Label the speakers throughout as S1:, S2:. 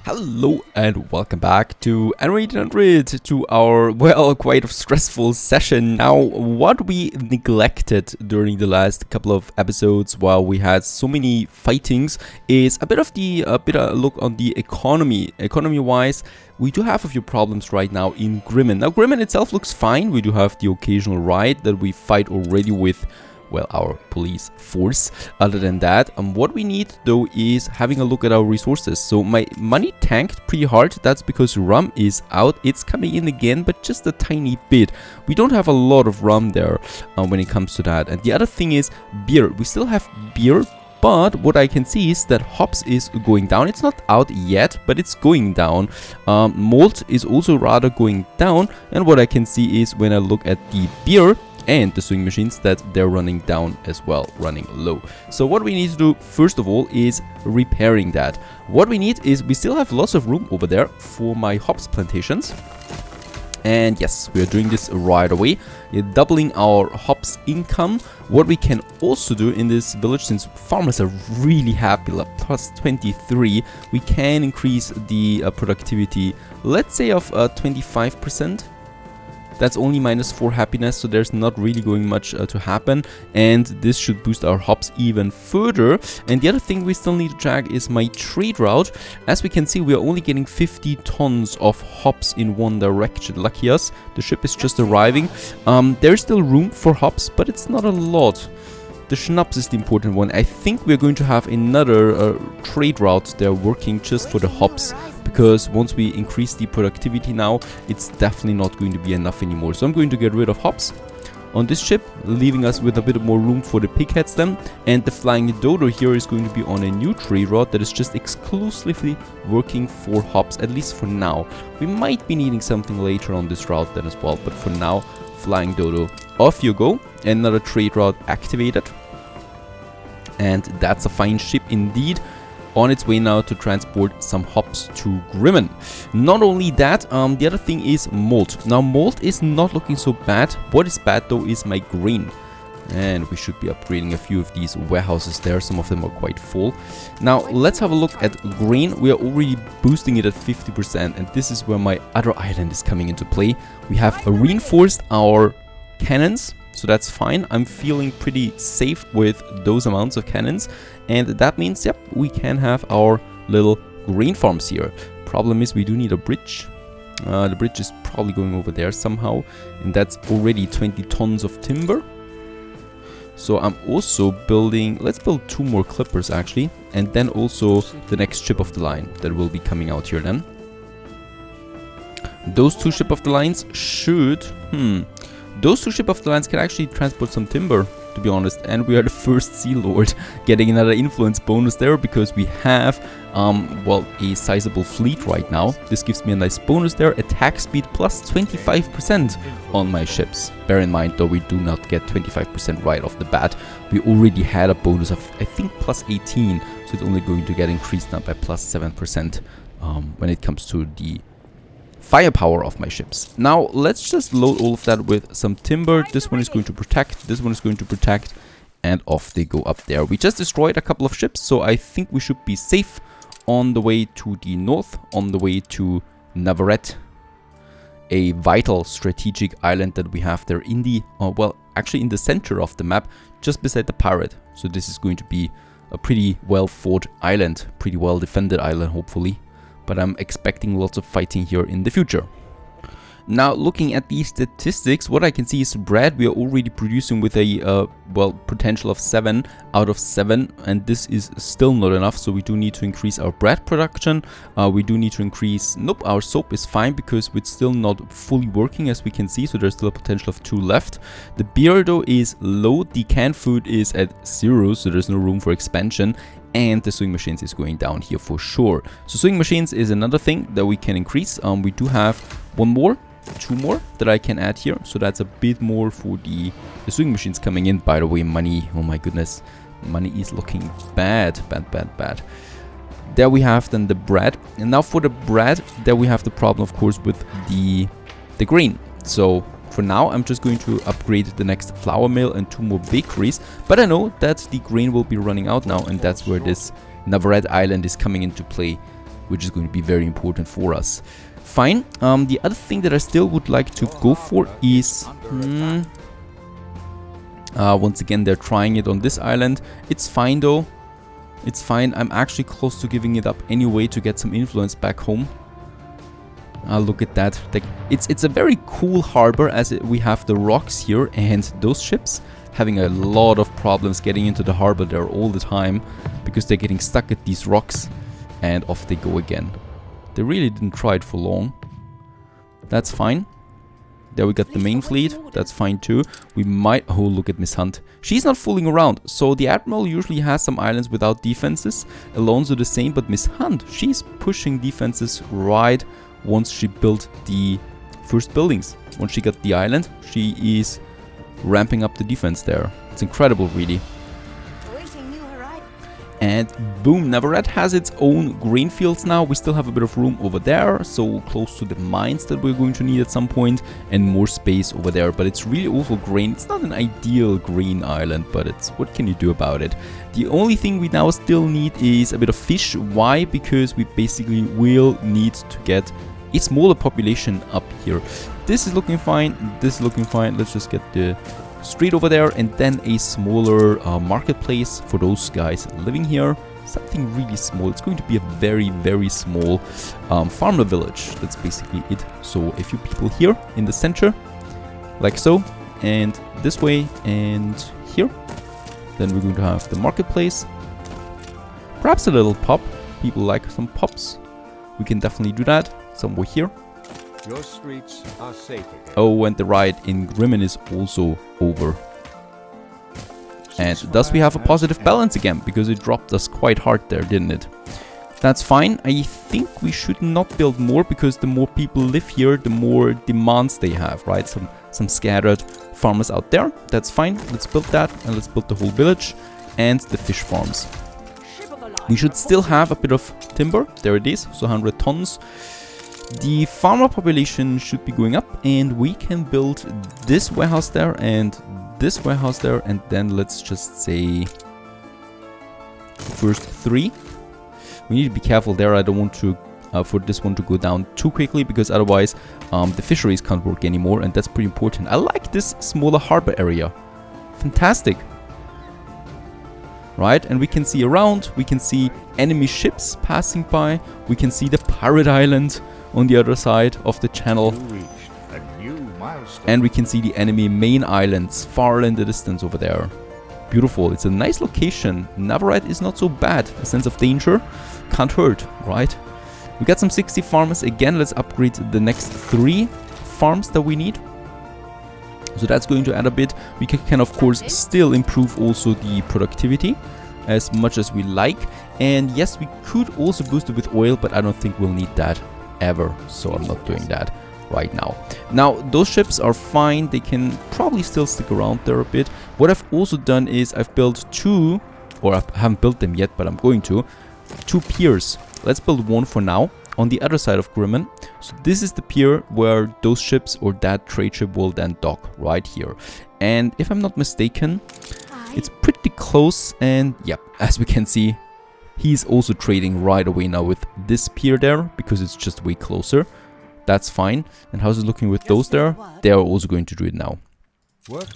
S1: Hello and welcome back to Anno 1800, to our, well, quite stressful session. Now, what we neglected during the last couple of episodes while we had so many fightings is a bit of a look on the economy. Economy-wise, we do have a few problems right now in Grimmen. Now, Grimmen itself looks fine. We do have the occasional riot that we fight already with, well, our police force. Other than that, what we need though is having a look at our resources. So my money tanked pretty hard. That's because rum is out. It's coming in again, but just a tiny bit. We don't have a lot of rum there when it comes to that. And the other thing is beer. We still have beer, but what I can see is that hops is going down. It's not out yet, but it's going down. Malt is also rather going down. And what I can see is when I look at the beer and the sewing machines, that they're running down as well, running low. So what we need to do first of all is repairing that. What we need is, we still have lots of room over there for my hops plantations. And yes, we are doing this right away. We're doubling our hops income. What we can also do in this village, since farmers are really happy, like plus 23, we can increase the productivity, let's say of 25%. That's only -4 happiness, so there's not really going much to happen, and this should boost our hops even further. And the other thing we still need to check is my trade route. As we can see, we are only getting 50 tons of hops in one direction. Lucky us, the ship is just arriving. There's still room for hops, but it's not a lot. The schnapps is the important one. I think we're going to have another trade route there working just for the hops, because once we increase the productivity now, it's definitely not going to be enough anymore. So I'm going to get rid of hops on this ship, leaving us with a bit more room for the pigheads then. And the flying dodo here is going to be on a new trade route that is just exclusively working for hops, at least for now. We might be needing something later on this route then as well, but for now, flying dodo, off you go. Another trade route activated. And that's a fine ship indeed, on its way now to transport some hops to Grimmen. Not only that, the other thing is malt. Now malt is not looking so bad. What is bad though is my grain. And we should be upgrading a few of these warehouses there. Some of them are quite full. Now let's have a look at grain. We are already boosting it at 50%, and this is where my other island is coming into play. We have reinforced our cannons, so that's fine. I'm feeling pretty safe with those amounts of cannons, and that means, yep, we can have our little grain farms here. Problem is, we do need a bridge. The bridge is probably going over there somehow, and that's already 20 tons of timber. So I'm also building, let's build 2 more clippers actually, and then also the next ship of the line that will be coming out here then. Those 2 ship of the lines should, those 2 ship of the lines can actually transport some timber, to be honest. And we are the first Sea Lord, getting another influence bonus there, because we have, well, a sizable fleet right now. This gives me a nice bonus there. Attack speed plus 25% on my ships. Bear in mind, though, we do not get 25% right off the bat. We already had a bonus of, I think, plus 18. So it's only going to get increased now by plus 7% when it comes to the firepower of my ships. Now let's just load all of that with some timber. This one is going to protect, this one is going to protect, and off they go up there. We just destroyed a couple of ships, so I think we should be safe on the way to the north, on the way to Navarette, a vital strategic island that we have there in the, well, actually in the center of the map, just beside the pirate. So this is going to be a pretty well fought island, pretty well defended island, hopefully. But I'm expecting lots of fighting here in the future. Now, looking at the statistics, what I can see is bread we are already producing with a, well, potential of 7 out of 7. And this is still not enough, so we do need to increase our bread production. We do need to increase, nope, our soap is fine because it's still not fully working, as we can see. So there's still a potential of 2 left. The beer though is low. The canned food is at 0, so there's no room for expansion. And the sewing machines is going down here for sure. So sewing machines is another thing that we can increase. We do have 1 more, 2 more that I can add here. So that's a bit more for the sewing machines coming in. By the way, money, oh my goodness, money is looking bad. There we have then the bread. And now for the bread, there we have the problem, of course, with the grain. So for now, I'm just going to upgrade the next flour mill and 2 more bakeries. But I know that the grain will be running out now, and that's where this Navarette island is coming into play. which is going to be very important for us. Fine. The other thing that I still would like to go for is... once again, they're trying it on this island. It's fine though. It's fine. I'm actually close to giving it up anyway to get some influence back home. Look at that. Like, it's a very cool harbor, as we have the rocks here, and those ships having a lot of problems getting into the harbor there all the time because they're getting stuck at these rocks and off they go again. They really didn't try it for long. That's fine. There we got the main fleet. That's fine too. We might... Oh, look at Miss Hunt. She's not fooling around. So the Admiral usually has some islands without defenses. Alonso the same, but Miss Hunt, she's pushing defenses right once she built the first buildings. Once she got the island, she is ramping up the defense there. It's incredible, really. And boom, Navarette has its own grain fields now. We still have a bit of room over there, so close to the mines that we're going to need at some point, and more space over there. But it's really also grain. It's not an ideal grain island, but it's what can you do about it? The only thing we now still need is a bit of fish. Why? Because we basically will need to get a smaller population up here. This is looking fine. This is looking fine. Let's just get the street over there, and then a smaller marketplace for those guys living here. Something really small. It's going to be a very, very small farmer village. That's basically it. So a few people here in the center, like so, and this way, and here. Then we're going to have the marketplace. Perhaps a little pub. People like some pubs. We can definitely do that. Somewhere here.
S2: Your streets are safe again.
S1: Oh, and the riot in Grimmen is also over. And thus we have a positive balance again, because it dropped us quite hard there, didn't it? That's fine. I think we should not build more, because the more people live here, the more demands they have, right? Some scattered farmers out there. That's fine. Let's build that, and let's build the whole village and the fish farms. We should still have a bit of timber. There it is, so 100 tons. The farmer population should be going up, and we can build this warehouse there and this warehouse there, and then let's just say first 3. We need to be careful there. I don't want to for this one to go down too quickly, because otherwise the fisheries can't work anymore, and that's pretty important. I like this smaller harbor area. Fantastic. Right, and we can see around, we can see enemy ships passing by, we can see the pirate island on the other side of the channel, and we can see the enemy main islands far in the distance over there. Beautiful. It's a nice location. Navarette is not so bad. A sense of danger can't hurt, right? We got some 60 farmers again. Let's upgrade the next 3 farms that we need. So that's going to add a bit. We can of course still improve also the productivity as much as we like. And yes, we could also boost it with oil, but I don't think we'll need that ever. So I'm not doing that right now. Now, those ships are fine. They can probably still stick around there a bit. What I've also done is I've built 2, or I haven't built them yet, but I'm going to, 2 piers. Let's build one for now on the other side of Grimmen. So this is the pier where those ships or that trade ship will then dock right here. And if I'm not mistaken, it's pretty close, and yeah, as we can see, he's also trading right away now with this pier there, because it's just way closer. That's fine. And how's it looking with those there? They are also going to do it now.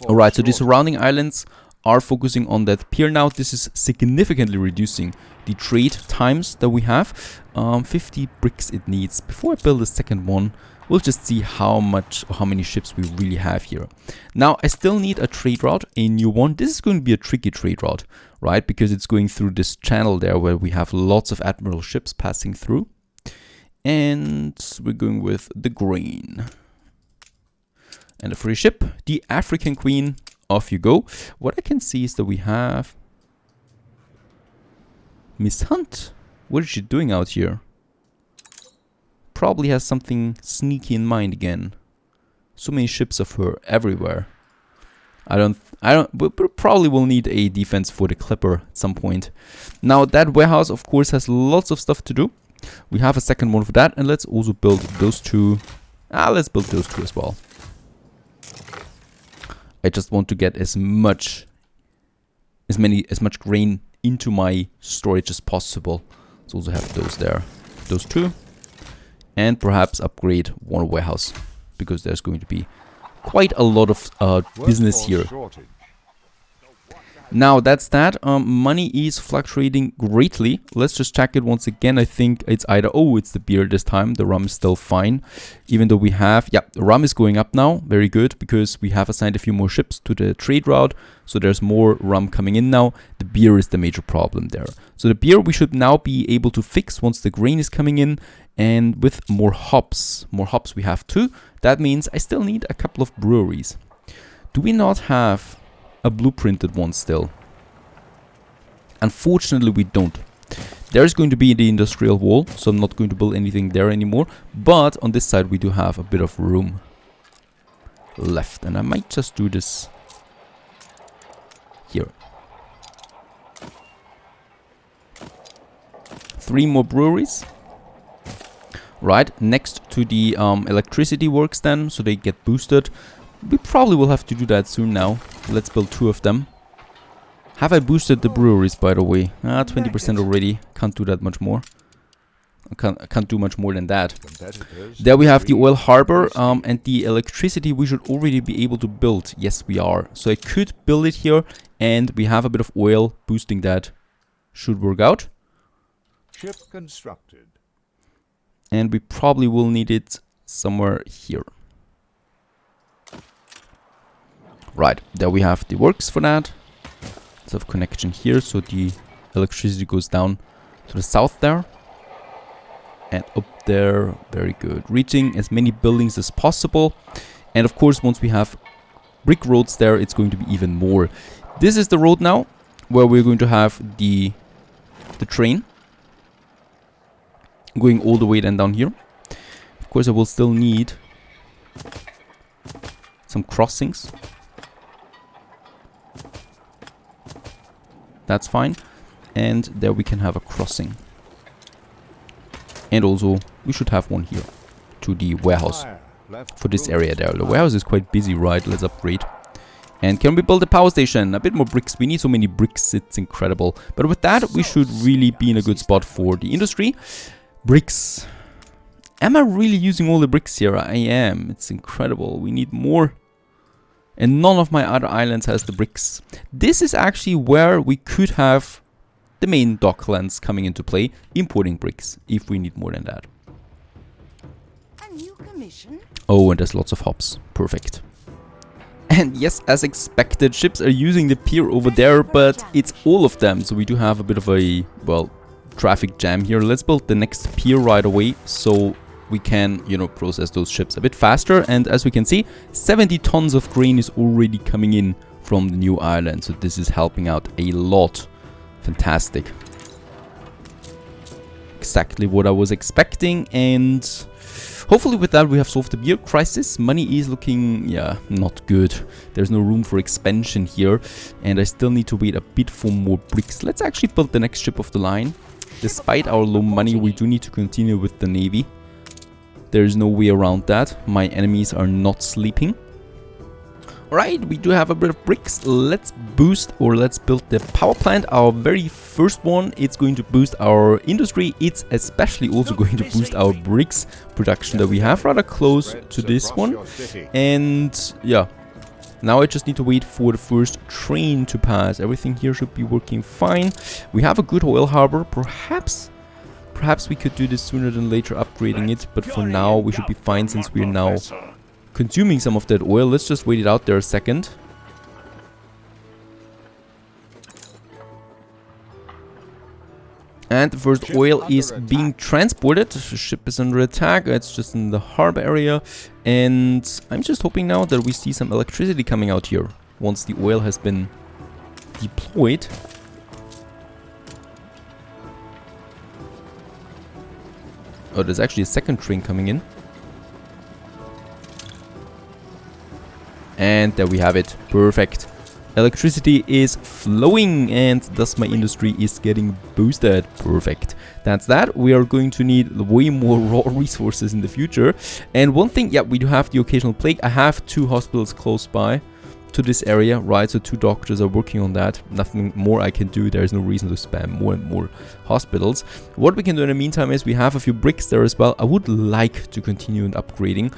S1: Alright, so the surrounding islands are focusing on that pier now. This is significantly reducing the trade times that we have. 50 bricks it needs. Before I build a second one, we'll just see how many ships we really have here. Now, I still need a trade route, a new one. This is going to be a tricky trade route, right? Because it's going through this channel there where we have lots of admiral ships passing through. And we're going with the grain. And a free ship, the African Queen. Off you go. What I can see is that we have Miss Hunt. What is she doing out here? Probably has something sneaky in mind again. So many ships of her everywhere. We probably will need a defense for the Clipper at some point. Now that warehouse of course has lots of stuff to do. We have a second one for that, and let's also build those 2. Let's build those 2 as well. I just want to get as much grain into my storage as possible. Let's also have those there. those two. And perhaps upgrade one warehouse, because there's going to be quite a lot of business here. Now that's that. Money is fluctuating greatly. Let's just check it once again. I think it's either, oh, it's the beer this time. The rum is still fine. Even though we have, yeah, the rum is going up now. Very good, because we have assigned a few more ships to the trade route. So there's more rum coming in now. The beer is the major problem there. So the beer we should now be able to fix once the grain is coming in. And with more hops we have 2. That means I still need a couple of breweries. Do we not have a blueprinted one still? Unfortunately, we don't. There's going to be the industrial wall, so I'm not going to build anything there anymore. But on this side, we do have a bit of room left. And I might just do this here. 3 more breweries. Right, next to the electricity works then, so they get boosted. We probably will have to do that soon now. Let's build 2 of them. Have I boosted the breweries, by the way? 20% already. Can't do that much more. I can't do much more than that. There we have the oil harbor, and the electricity we should already be able to build. Yes, we are. So I could build it here, and we have a bit of oil boosting that. Should work out.
S2: Ship constructed.
S1: And we probably will need it somewhere here. Right, there we have the works for that. Let's have connection here, so the electricity goes down to the south there. And up there, very good. Reaching as many buildings as possible. And of course, once we have brick roads there, it's going to be even more. This is the road now, where we're going to have the train. Going all the way then down here. Of course, I will still need some crossings. That's fine. And there we can have a crossing. And also, we should have one here to the warehouse for this area there. The warehouse is quite busy, right? Let's upgrade. And can we build a power station? A bit more bricks. We need so many bricks. It's incredible. But with that, we should really be in a good spot for the industry. Bricks. Am I really using all the bricks here? I am. It's incredible. We need more. And none of my other islands has the bricks. This is actually where we could have the main docklands coming into play, importing bricks, if we need more than that.
S3: A new commission?
S1: Oh, and there's lots of hops. Perfect. And yes, as expected, ships are using the pier over there, but it's all of them. So we do have a bit of a, well, traffic jam here. Let's build the next pier right away, so we can, you know, process those ships a bit faster. And as we can see, 70 tons of grain is already coming in from the new island. So this is helping out a lot. Fantastic. Exactly what I was expecting. And hopefully with that we have solved the beer crisis. Money is looking, yeah, not good. There's no room for expansion here. And I still need to wait a bit for more bricks. Let's actually build the next ship of the line. Despite our low money, we do need to continue with the navy. There is no way around that. My enemies are not sleeping. Alright, we do have a bit of bricks. Let's boost, or let's build the power plant. Our very first one. It's going to boost our industry. It's especially also going to boost our bricks production that we have rather close to this one. And yeah, now I just need to wait for the first train to pass. Everything here should be working fine. We have a good oil harbor. Perhaps we could do this sooner than later, upgrading it. But for now, we should be fine since we're now consuming some of that oil. Let's just wait it out there a second. And the first oil is being transported. The ship is under attack. It's just in the harbor area. And I'm just hoping now that we see some electricity coming out here once the oil has been deployed. Oh, there's actually a second train coming in. And there we have it. Perfect. Electricity is flowing and thus my industry is getting boosted. Perfect. That's that. We are going to need way more raw resources in the future. And one thing, yeah, we do have the occasional plague. I have 2 hospitals close by. to this area, right? So 2 doctors are working on that. Nothing more I can do. There is no reason to spam more and more hospitals. What we can do in the meantime is we have a few bricks there as well. I would like to continue and upgrading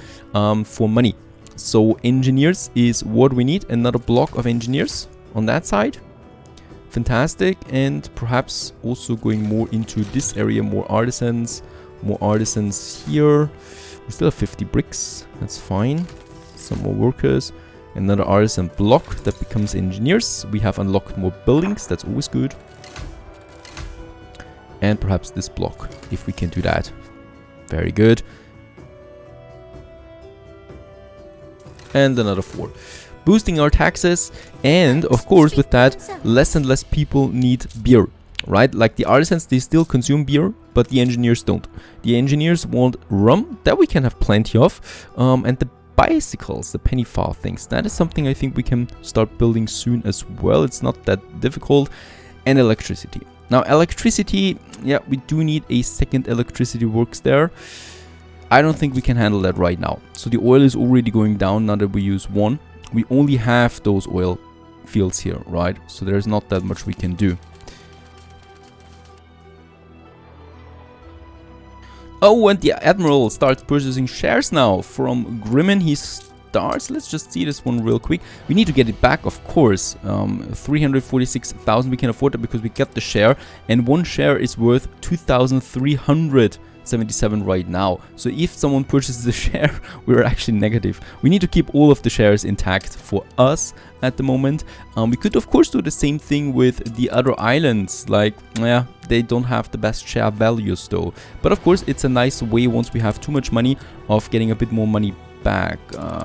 S1: for money. So engineers is what we need. Another block of engineers on that side. Fantastic. And perhaps also going more into this area, more artisans here. We still have 50 bricks. That's fine. Some more workers. Another artisan block that becomes engineers. We have unlocked more buildings. That's always good. And perhaps this block, if we can do that. Very good. And another 4. Boosting our taxes. And of course with that, less and less people need beer. Right? Like the artisans, they still consume beer, but the engineers don't. The engineers want rum, that we can have plenty of. And the bicycles, the penny far things, that is something I think we can start building soon as well. It's not that difficult. And electricity. Now electricity, yeah, we do need a second electricity works there. I don't think we can handle that right now. So the oil is already going down now that we use 1. We only have those oil fields here, right? So there's not that much we can do. Oh, and the Admiral starts purchasing shares now from Grimmin. He starts, let's just see this one real quick. We need to get it back, of course. 346,000, we can afford it because we get the share. And 1 share is worth 2,377 right now. So if someone purchases the share, we're actually negative. We need to keep all of the shares intact for us at the moment. We could of course do the same thing with the other islands. Like, yeah, they don't have the best share values though. But of course it's a nice way once we have too much money of getting a bit more money back.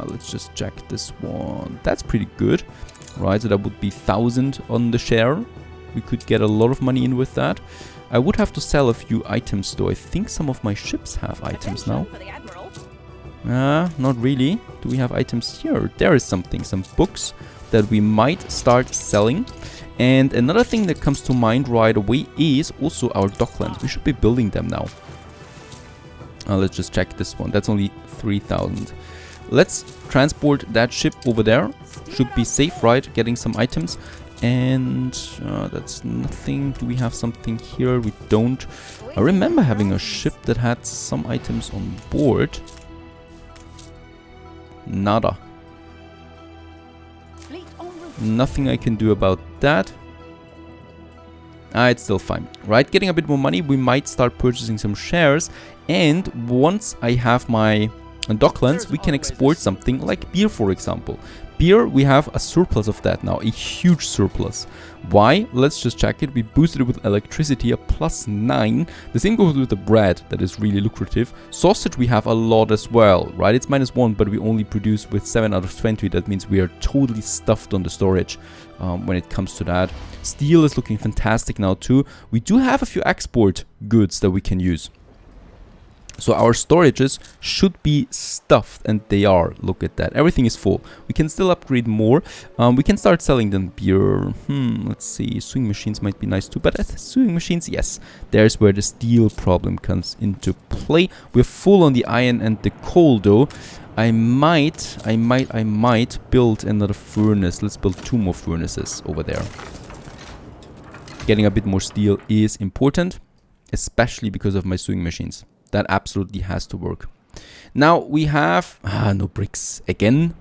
S1: Let's just check this one. That's pretty good, right? So that would be 1,000 on the share. We could get a lot of money in with that. I would have to sell a few items though. I think some of my ships have items now. Not really. Do we have items here? There is something, some books that we might start selling. And another thing that comes to mind right away is also our docklands. We should be building them now. Let's just check this one. That's only 3,000. Let's transport that ship over there. Should be safe, right? Getting some items. And that's nothing. Do we have something here? We don't. I remember having a ship that had some items on board. Nada. Nothing I can do about that. It's still fine, right? Getting a bit more money, we might start purchasing some shares. And once I have my docklands, we can export something like beer, for example. Beer, we have a surplus of that now, a huge surplus. Why? Let's just check it. We boosted it with electricity, a +9. The same goes with the bread, that is really lucrative. Sausage, we have a lot as well, right? It's -1, but we only produce with 7 out of 20. That means we are totally stuffed on the storage when it comes to that. Steel is looking fantastic now too. We do have a few export goods that we can use. So our storages should be stuffed, and they are. Look at that. Everything is full. We can still upgrade more. We can start selling them beer. Let's see. Sewing machines might be nice too. But sewing machines, yes. There's where the steel problem comes into play. We're full on the iron and the coal though. I might build another furnace. Let's build 2 more furnaces over there. Getting a bit more steel is important, especially because of my sewing machines. That absolutely has to work. Now we have no bricks again.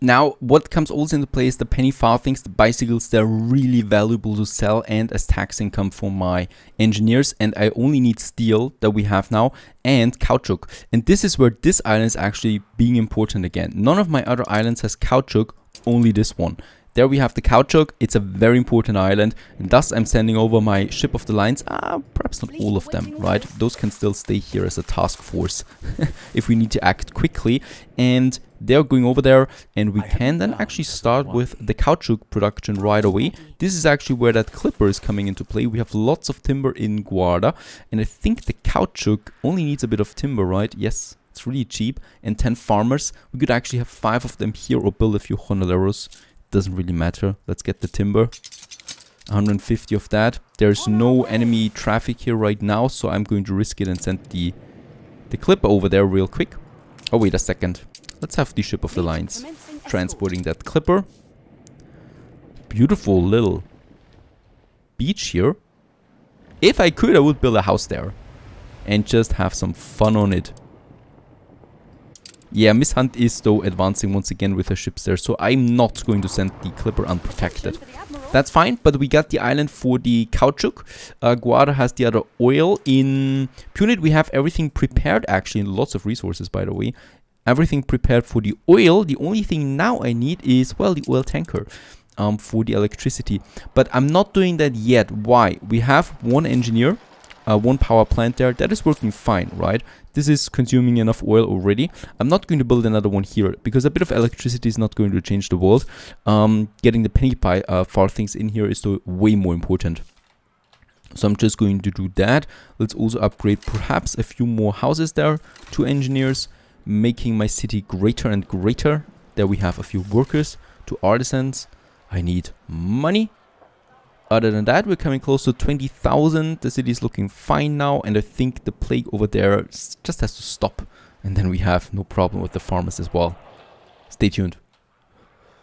S1: Now what comes also into play is the penny farthings, the bicycles. They're really valuable to sell and as tax income for my engineers. And I only need steel that we have now and caoutchouc. And this is where this island is actually being important again. None of my other islands has caoutchouc, only this one. There we have the caoutchouc. It's a very important island, and thus I'm sending over my ship of the lines. Perhaps not all of them, right? Those can still stay here as a task force if we need to act quickly. And they're going over there, and we can then actually start with the caoutchouc production right away. This is actually where that clipper is coming into play. We have lots of timber in Guarda, and I think the caoutchouc only needs a bit of timber, right? Yes, it's really cheap. And 10 farmers. We could actually have 5 of them here or build a few jornaleros. Doesn't really matter. Let's get the timber. 150 of that. There's no enemy traffic here right now, so I'm going to risk it and send the clipper over there real quick. Oh, wait a second. Let's have the ship of the lines. transporting that clipper. Beautiful little beach here. If I could, I would build a house there and just have some fun on it. Yeah, Miss Hunt is though advancing once again with her ships there, so I'm not going to send the clipper unprotected. That's fine, but we got the island for the caoutchouc. Guarda has the other oil. In Punit we have everything prepared, actually, lots of resources by the way. Everything prepared for the oil. The only thing now I need is, well, the oil tanker for the electricity. But I'm not doing that yet. Why? We have one engineer, one power plant there. That is working fine, right? This is consuming enough oil already. I'm not going to build another one here because a bit of electricity is not going to change the world. Getting the penny pie far things in here is still way more important. So I'm just going to do that. Let's also upgrade perhaps a few more houses there. 2 engineers, making my city greater and greater. There we have a few workers, 2 artisans. I need money. Other than that, we're coming close to 20,000. The city is looking fine now, and I think the plague over there just has to stop. And then we have no problem with the farmers as well. Stay tuned.